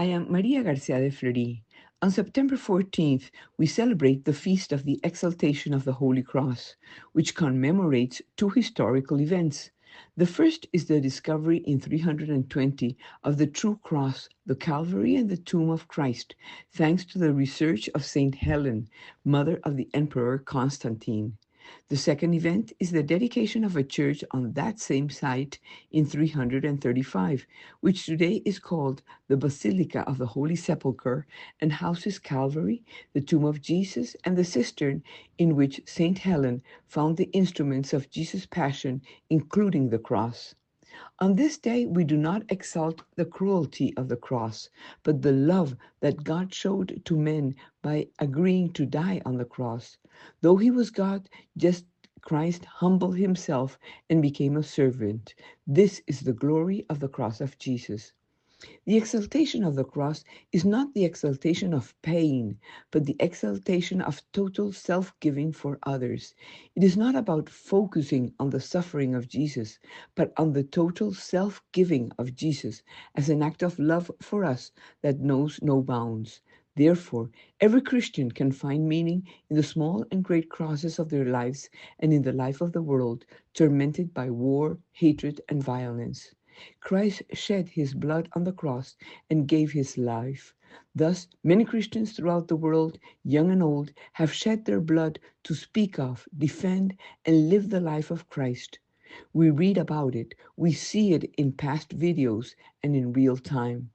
I am Maria Garcia de Fleury. On September 14th, we celebrate the feast of the Exaltation of the Holy Cross, which commemorates two historical events. The first is the discovery in 320 of the true cross, the Calvary, and the tomb of Christ, thanks to the research of Saint Helen, mother of the Emperor Constantine. The second event is the dedication of a church on that same site in 335, which today is called the Basilica of the Holy Sepulchre and houses Calvary, the tomb of Jesus, and the cistern in which Saint Helen found the instruments of Jesus' passion, including the cross. On this day, we do not exalt the cruelty of the cross, but the love that God showed to men by agreeing to die on the cross. Though he was God, just Christ humbled himself and became a servant. This is the glory of the cross of Jesus. The exaltation of the cross is not the exaltation of pain, but the exaltation of total self giving for others. It is not about focusing on the suffering of Jesus, but on the total self giving of Jesus as an act of love for us that knows no bounds. Therefore, every Christian can find meaning in the small and great crosses of their lives and in the life of the world tormented by war, hatred, and violence. Christ shed his blood on the cross and gave his life. Thus, many Christians throughout the world, young and old, have shed their blood to speak of, defend, and live the life of Christ. We read about it, we see it in past videos and in real time.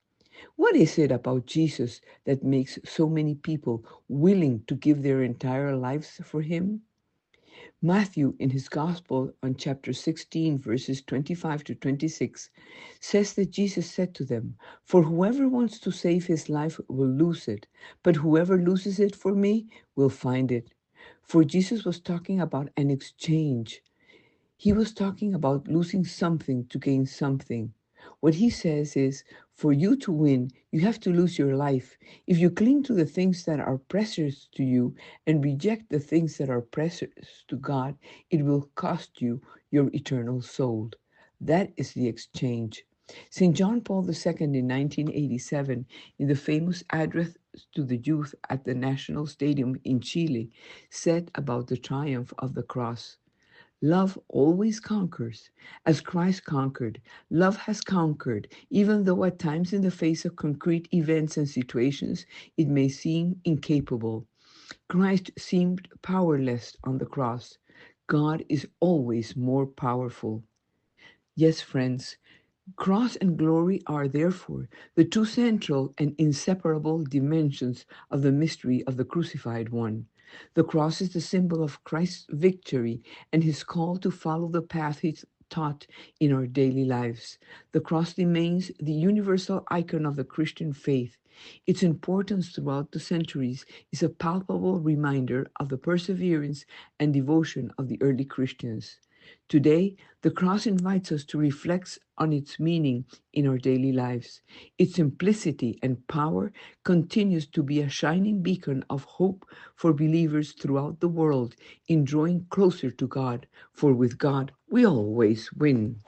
What is it about Jesus that makes so many people willing to give their entire lives for him? Matthew, in his Gospel on chapter 16, verses 25 to 26, says that Jesus said to them, "For whoever wants to save his life will lose it, but whoever loses it for me will find it." For Jesus was talking about an exchange. He was talking about losing something to gain something. What he says is, for you to win, you have to lose your life. If you cling to the things that are precious to you and reject the things that are precious to God, it will cost you your eternal soul. That is the exchange. St. John Paul II in 1987, in the famous address to the youth at the National Stadium in Chile, said about the triumph of the cross. Love always conquers. As Christ conquered, love has conquered, even though at times in the face of concrete events and situations, it may seem incapable. Christ seemed powerless on the cross. God is always more powerful. Yes, friends, cross and glory are therefore the two central and inseparable dimensions of the mystery of the crucified one. The cross is the symbol of Christ's victory and his call to follow the path he taught in our daily lives. The cross remains the universal icon of the Christian faith. Its importance throughout the centuries is a palpable reminder of the perseverance and devotion of the early Christians. Today, the cross invites us to reflect on its meaning in our daily lives. Its simplicity and power continues to be a shining beacon of hope for believers throughout the world in drawing closer to God, for with God we always win.